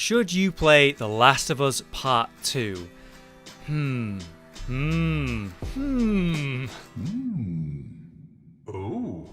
Should you play The Last of Us Part 2? Oh.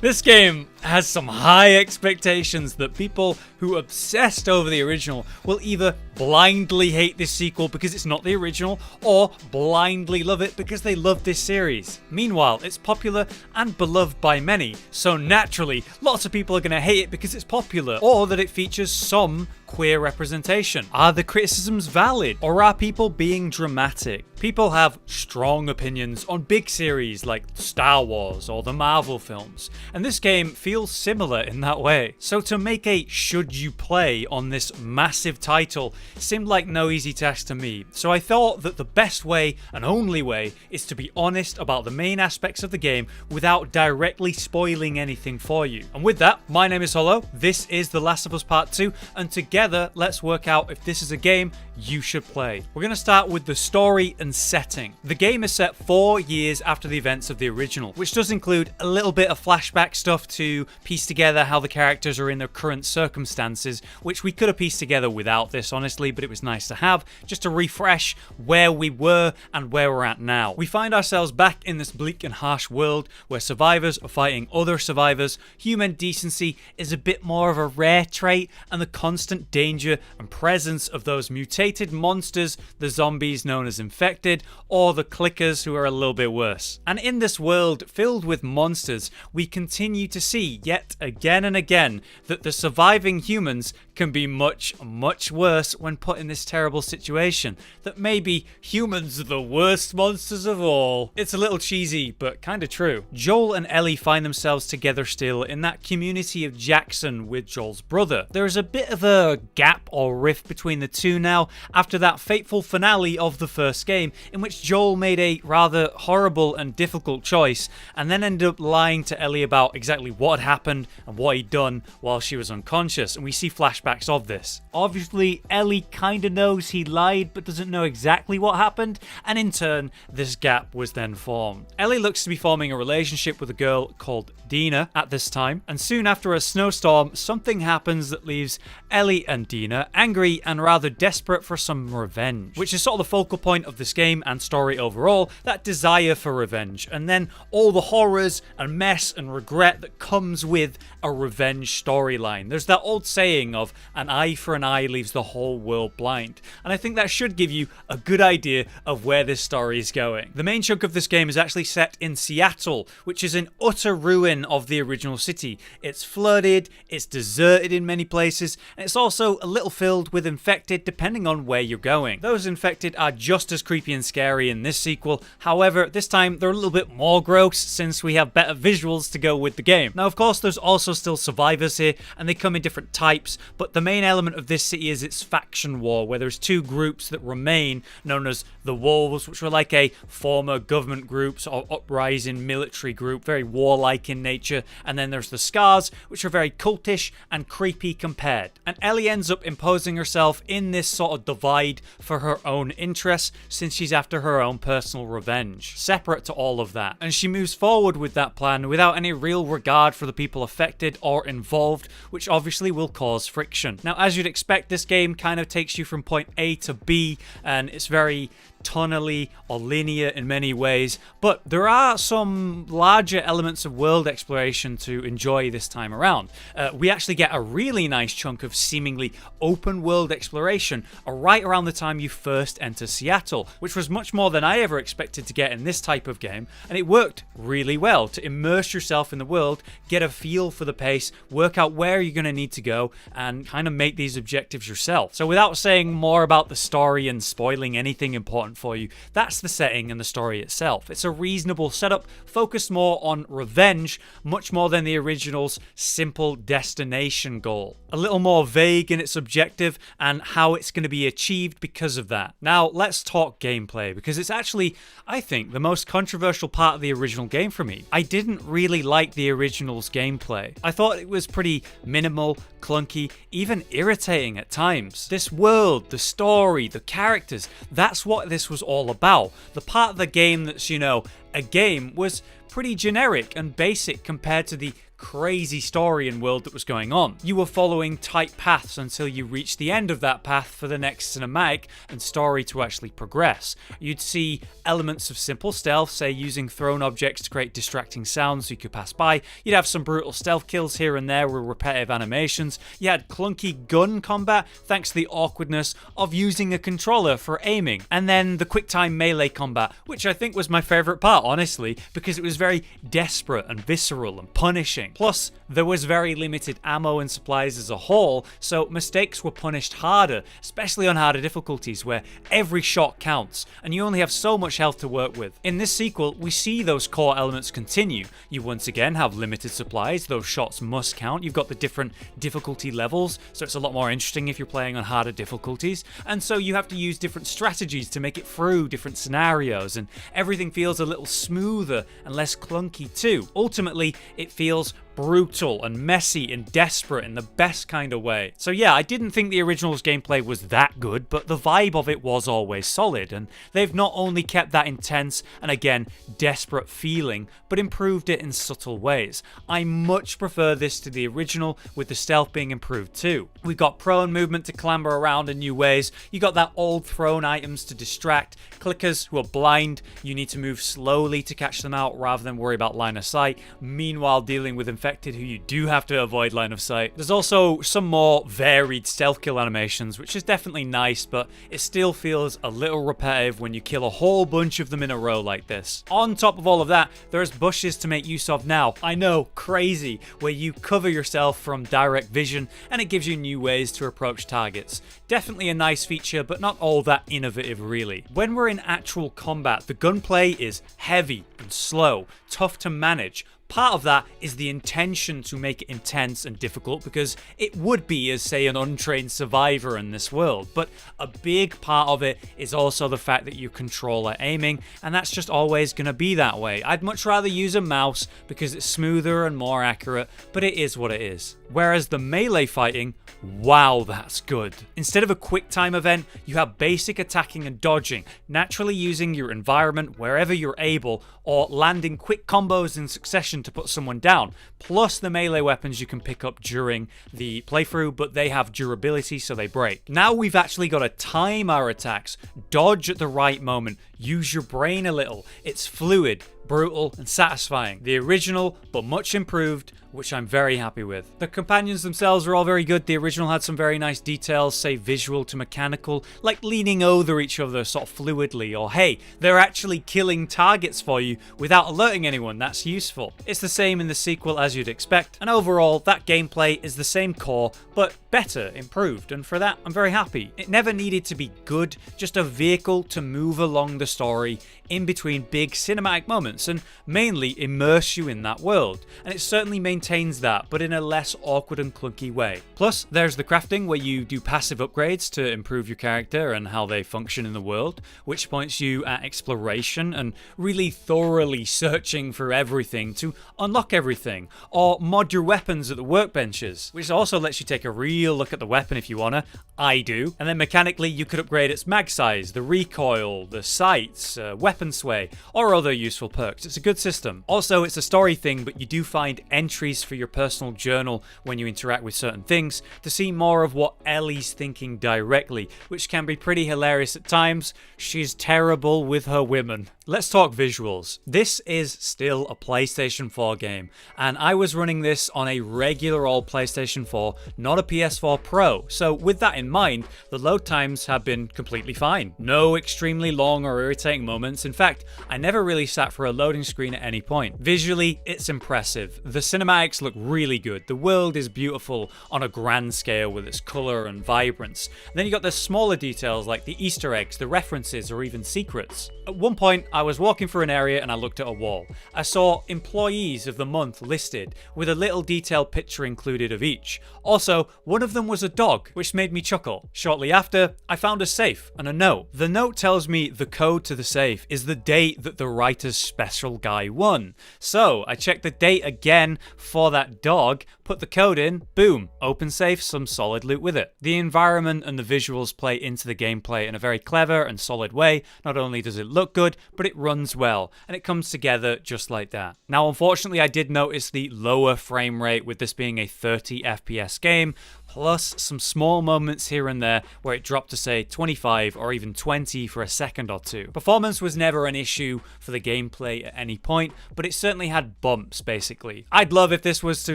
This game has some high expectations that people who obsessed over the original will either blindly hate this sequel because it's not the original, or blindly love it because they love this series. Meanwhile, it's popular and beloved by many, so naturally, lots of people are going to hate it because it's popular, or that it features some queer representation. Are the criticisms valid, or are people being dramatic? People have strong opinions on big series like Star Wars or the Marvel films, and this game feels similar in that way. So to make a should you play on this massive title seemed like no easy task to me, so I thought that the best way and only way is to be honest about the main aspects of the game without directly spoiling anything for you. And with that, my name is Hollow, this is The Last of Us Part 2, and together let's work out if this is a game you should play. We're going to start with the story and setting. The game is set 4 years after the events of the original, which does include a little bit of flashback stuff to piece together how the characters are in their current circumstances, which we could have pieced together without this, honestly, but it was nice to have, just to refresh where we were and where we're at now. We find ourselves back in this bleak and harsh world where survivors are fighting other survivors, human decency is a bit more of a rare trait, and the constant danger and presence of those mutated monsters, the zombies known as infected, or the clickers who are a little bit worse. And in this world filled with monsters, we continue to see yet again and again that the surviving humans can be much, much worse when put in this terrible situation. That maybe humans are the worst monsters of all. It's a little cheesy, but kinda true. Joel and Ellie find themselves together still in that community of Jackson with Joel's brother. There is a bit of a gap or rift between the two now after that fateful finale of the first game, in which Joel made a rather horrible and difficult choice and then ended up lying to Ellie about exactly what had happened and what he'd done while she was unconscious, and we see flashbacks of this. Obviously, Ellie kinda knows he lied but doesn't know exactly what happened, and in turn, this gap was then formed. Ellie looks to be forming a relationship with a girl called Dina at this time, and soon after a snowstorm, something happens that leaves Ellie and Dina angry and rather desperate for some revenge, which is sort of the focal point of this game and story overall, that desire for revenge, and then all the horrors and mess and regret that comes with a revenge storyline. There's that old saying of an eye for an eye leaves the whole world blind, and I think that should give you a good idea of where this story is going. The main chunk of this game is actually set in Seattle, which is an utter ruin of the original city. It's flooded, it's deserted in many places, and it's also a little filled with infected depending on where you're going. Those infected are just as creepy and scary in this sequel, however this time they're a little bit more gross since we have better visuals to go with the game. Now of course there's also still survivors here, and they come in different types, but the main element of this city is its faction war, where there's two groups that remain known as the Wolves, which were like a former government groups or uprising military group, very warlike in nature, and then there's the Scars, which are very cultish and creepy compared. And Ellie ends up imposing herself in this sort of divide for her own interests, since she's after her own personal revenge, separate to all of that. And she moves forward with that plan without any real regard for the people affected or involved, which obviously will cause friction. Now, as you'd expect, this game kind of takes you from point A to B, and it's very tonally or linear in many ways, but there are some larger elements of world exploration to enjoy this time around. We actually get a really nice chunk of seemingly open world exploration right around the time you first enter Seattle, which was much more than I ever expected to get in this type of game, and it worked really well to immerse yourself in the world, get a feel for the pace, work out where you're going to need to go, and kind of make these objectives yourself. So without saying more about the story and spoiling anything important for you, that's the setting and the story itself. It's a reasonable setup, focused more on revenge, much more than the original's simple destination goal. A little more vague in its objective and how it's going to be achieved because of that. Now let's talk gameplay, because it's actually, I think, the most controversial part of the original game for me. I didn't really like the original's gameplay. I thought it was pretty minimal, clunky, even irritating at times. This world, the story, the characters, that's what this was all about. The part of the game that's, you know, a game was pretty generic and basic compared to the crazy story and world that was going on. You were following tight paths until you reached the end of that path for the next cinematic and story to actually progress. You'd see elements of simple stealth, say using thrown objects to create distracting sounds so you could pass by. You'd have some brutal stealth kills here and there with repetitive animations. You had clunky gun combat thanks to the awkwardness of using a controller for aiming. And then the quick time melee combat, which I think was my favourite part, honestly, because it was very desperate and visceral and punishing. Plus, there was very limited ammo and supplies as a whole, so mistakes were punished harder, especially on harder difficulties where every shot counts and you only have so much health to work with. In this sequel, we see those core elements continue. You once again have limited supplies, those shots must count. You've got the different difficulty levels, so it's a lot more interesting if you're playing on harder difficulties, and so you have to use different strategies to make it through different scenarios, and everything feels a little smoother and less clunky too. Ultimately, it feels brutal and messy and desperate in the best kind of way. So yeah, I didn't think the original's gameplay was that good, but the vibe of it was always solid, and they've not only kept that intense and again desperate feeling, but improved it in subtle ways. I much prefer this to the original, with the stealth being improved too. We've got prone movement to clamber around in new ways. You got that old thrown items to distract. Clickers who are blind, you need to move slowly to catch them out rather than worry about line of sight. Meanwhile, dealing with infected who you do have to avoid line of sight. There's also some more varied stealth kill animations, which is definitely nice, but it still feels a little repetitive when you kill a whole bunch of them in a row like this. On top of all of that, there's bushes to make use of now. I know, crazy, where you cover yourself from direct vision and it gives you new ways to approach targets. Definitely a nice feature, but not all that innovative really. When we're in actual combat, the gunplay is heavy and slow, tough to manage. Part of that is the intention to make it intense and difficult, because it would be as, say, an untrained survivor in this world. But a big part of it is also the fact that you controller aiming, and that's just always going to be that way. I'd much rather use a mouse because it's smoother and more accurate, but it is what it is. Whereas the melee fighting, wow, that's good. Instead of a quick time event, you have basic attacking and dodging, naturally using your environment wherever you're able, or landing quick combos in succession to put someone down, plus the melee weapons you can pick up during the playthrough, but they have durability so they break. Now we've actually got to time our attacks, dodge at the right moment, use your brain a little. It's fluid, brutal, and satisfying. The original, but much improved, which I'm very happy with. The companions themselves are all very good. The original had some very nice details, say visual to mechanical, like leaning over each other sort of fluidly, or hey, they're actually killing targets for you without alerting anyone. That's useful. It's the same in the sequel as you'd expect, and overall, that gameplay is the same core, but better, improved, and for that, I'm very happy. It never needed to be good, just a vehicle to move along the story in between big cinematic moments and mainly immerse you in that world, and it certainly maintains that, but in a less awkward and clunky way. Plus, there's the crafting where you do passive upgrades to improve your character and how they function in the world, which points you at exploration and really thoroughly searching for everything to unlock everything, or mod your weapons at the workbenches, which also lets you take a real look at the weapon if you wanna. I do. And then mechanically, you could upgrade its mag size, the recoil, the sights, weapon sway, or other useful perks. It's a good system. Also, it's a story thing, but you do find entries for your personal journal when you interact with certain things to see more of what Ellie's thinking directly, which can be pretty hilarious at times. She's terrible with her women. Let's talk visuals. This is still a PlayStation 4 game, and I was running this on a regular old PlayStation 4, not a PS4 Pro, so with that in mind, the load times have been completely fine. No extremely long or irritating moments. In fact, I never really sat for a loading screen at any point. Visually, it's impressive. The cinematics look really good. The world is beautiful on a grand scale with its color and vibrance. And then you got the smaller details like the Easter eggs, the references, or even secrets. At one point, I was walking through an area and I looked at a wall. I saw employees of the month listed with a little detailed picture included of each. Also, one of them was a dog, which made me chuckle. Shortly after, I found a safe and a note. The note tells me the code to the safe is the date that the writer's special guy won. So I checked the date again for that dog, put the code in, boom, open safe, some solid loot with it. The environment and the visuals play into the gameplay in a very clever and solid way. Not only does it look good, but but it runs well, and it comes together just like that. Now, unfortunately, I did notice the lower frame rate with this being a 30 FPS game, plus some small moments here and there where it dropped to say 25 or even 20 for a second or two. Performance was never an issue for the gameplay at any point, but it certainly had bumps basically. I'd love if this was to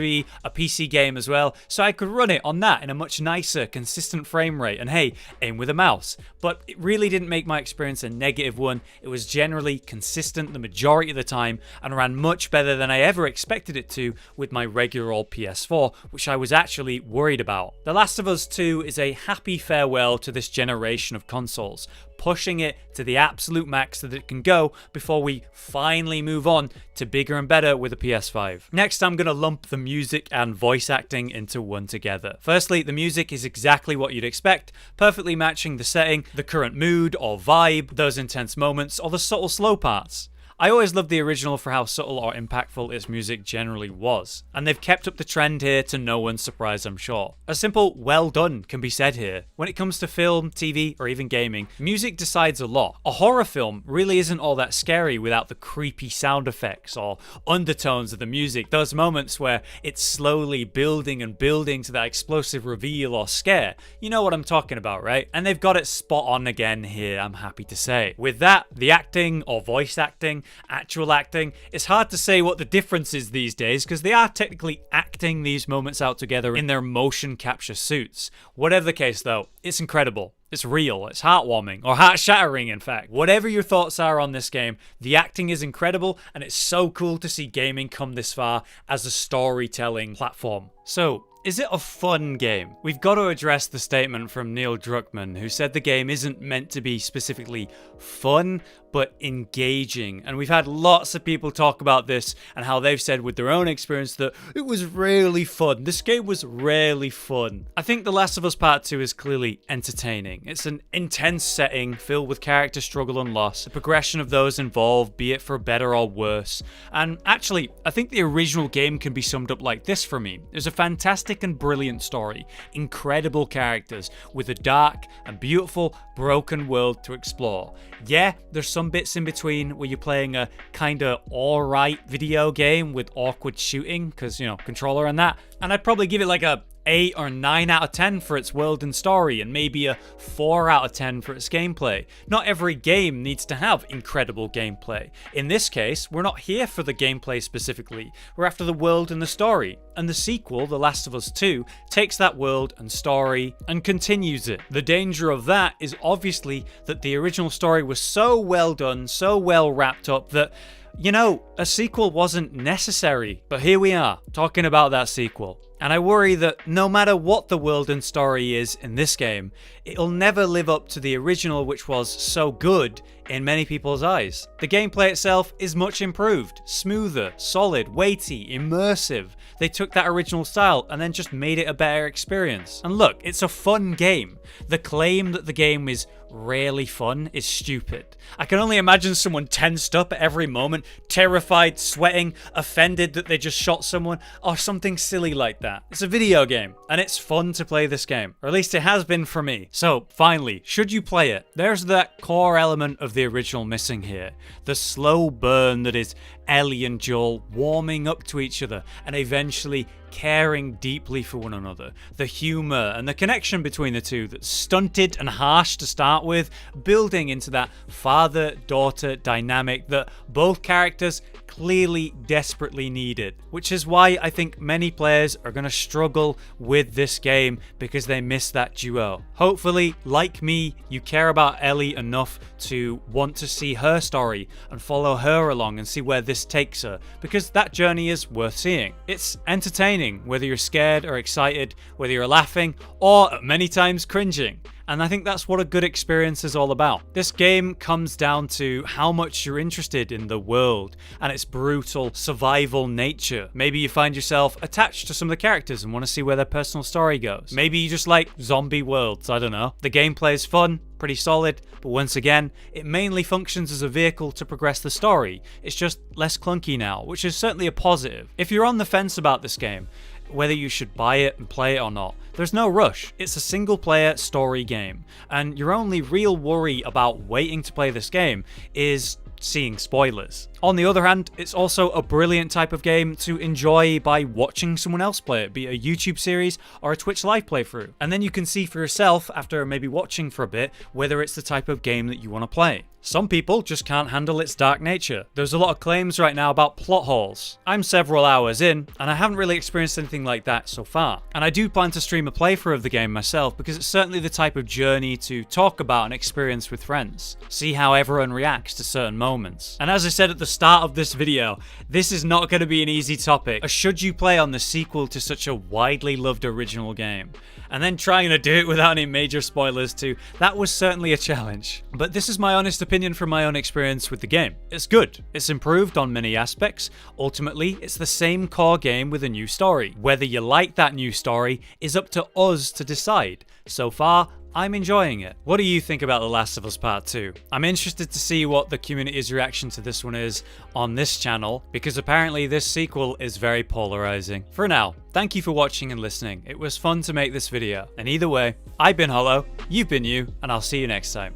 be a PC game as well, so I could run it on that in a much nicer, consistent frame rate, and hey, aim with a mouse. But it really didn't make my experience a negative one. It was generally consistent the majority of the time and ran much better than I ever expected it to with my regular old PS4, which I was actually worried about. The Last of Us 2 is a happy farewell to this generation of consoles, pushing it to the absolute max that it can go before we finally move on to bigger and better with a PS5. Next, I'm going to lump the music and voice acting into one together. Firstly, the music is exactly what you'd expect, perfectly matching the setting, the current mood or vibe, those intense moments, or the subtle slow parts. I always loved the original for how subtle or impactful its music generally was, and they've kept up the trend here to no one's surprise, I'm sure. A simple well done can be said here. When it comes to film, TV, or even gaming, music decides a lot. A horror film really isn't all that scary without the creepy sound effects or undertones of the music, those moments where it's slowly building and building to that explosive reveal or scare. You know what I'm talking about, right? And they've got it spot on again here, I'm happy to say. With that, the acting or voice acting, actual acting, it's hard to say what the difference is these days because they are technically acting these moments out together in their motion capture suits. Whatever the case though, it's incredible. It's real, it's heartwarming, or heart-shattering in fact. Whatever your thoughts are on this game, the acting is incredible and it's so cool to see gaming come this far as a storytelling platform. So, is it a fun game? We've got to address the statement from Neil Druckmann, who said the game isn't meant to be specifically fun, but engaging. And we've had lots of people talk about this and how they've said with their own experience that it was really fun. This game was really fun. I think The Last of Us Part 2 is clearly entertaining. It's an intense setting filled with character struggle and loss, the progression of those involved, be it for better or worse. And actually, I think the original game can be summed up like this for me. There's a fantastic and brilliant story, incredible characters, with a dark and beautiful broken world to explore. Yeah, there's some bits in between where you're playing a kinda alright video game with awkward shooting, because, you know, controller and that, and I'd probably give it like a 8 or 9 out of 10 for its world and story, and maybe a 4 out of 10 for its gameplay. Not every game needs to have incredible gameplay. In this case, we're not here for the gameplay specifically, we're after the world and the story. And the sequel, The Last of Us 2, takes that world and story and continues it. The danger of that is obviously that the original story was so well done, so well wrapped up that, you know, a sequel wasn't necessary. But here we are, talking about that sequel. And I worry that no matter what the world and story is in this game, it'll never live up to the original, which was so good in many people's eyes. The gameplay itself is much improved, smoother, solid, weighty, immersive. They took that original style and then just made it a better experience. And look, it's a fun game. The claim that the game is rarely fun is stupid. I can only imagine someone tensed up at every moment, terrified, sweating, offended that they just shot someone, or something silly like that. It's a video game, and it's fun to play this game, or at least it has been for me. So, finally, should you play it? There's that core element of the original missing here. The slow burn that is Ellie and Joel warming up to each other and eventually caring deeply for one another. The humor and the connection between the two that's stunted and harsh to start with, building into that father-daughter dynamic that both characters clearly desperately needed, which is why I think many players are going to struggle with this game because they miss that duo. Hopefully, like me, you care about Ellie enough to want to see her story and follow her along and see where this takes her, because that journey is worth seeing. It's entertaining, whether you're scared or excited, whether you're laughing or many times cringing. And I think that's what a good experience is all about. This game comes down to how much you're interested in the world and its brutal survival nature. Maybe you find yourself attached to some of the characters and want to see where their personal story goes. Maybe you just like zombie worlds, I don't know. The gameplay is fun, pretty solid, but once again, it mainly functions as a vehicle to progress the story. It's just less clunky now, which is certainly a positive. If you're on the fence about this game, whether you should buy it and play it or not, there's no rush. It's a single player story game, and your only real worry about waiting to play this game is seeing spoilers. On the other hand, it's also a brilliant type of game to enjoy by watching someone else play it, be it a YouTube series or a Twitch live playthrough. And then you can see for yourself, after maybe watching for a bit, whether it's the type of game that you want to play. Some people just can't handle its dark nature. There's a lot of claims right now about plot holes. I'm several hours in, and I haven't really experienced anything like that so far. And I do plan to stream a playthrough of the game myself, because it's certainly the type of journey to talk about and experience with friends. See how everyone reacts to certain moments. And as I said at the start of this video, this is not going to be an easy topic. Or should you play on the sequel to such a widely loved original game? And then trying to do it without any major spoilers too, that was certainly a challenge. But this is my honest opinion from my own experience with the game. It's good. It's improved on many aspects. Ultimately, it's the same core game with a new story. Whether you like that new story is up to us to decide. So far, I'm enjoying it. What do you think about The Last of Us Part 2? I'm interested to see what the community's reaction to this one is on this channel, because apparently this sequel is very polarizing. For now, thank you for watching and listening. It was fun to make this video. And either way, I've been Hollow, you've been you, and I'll see you next time.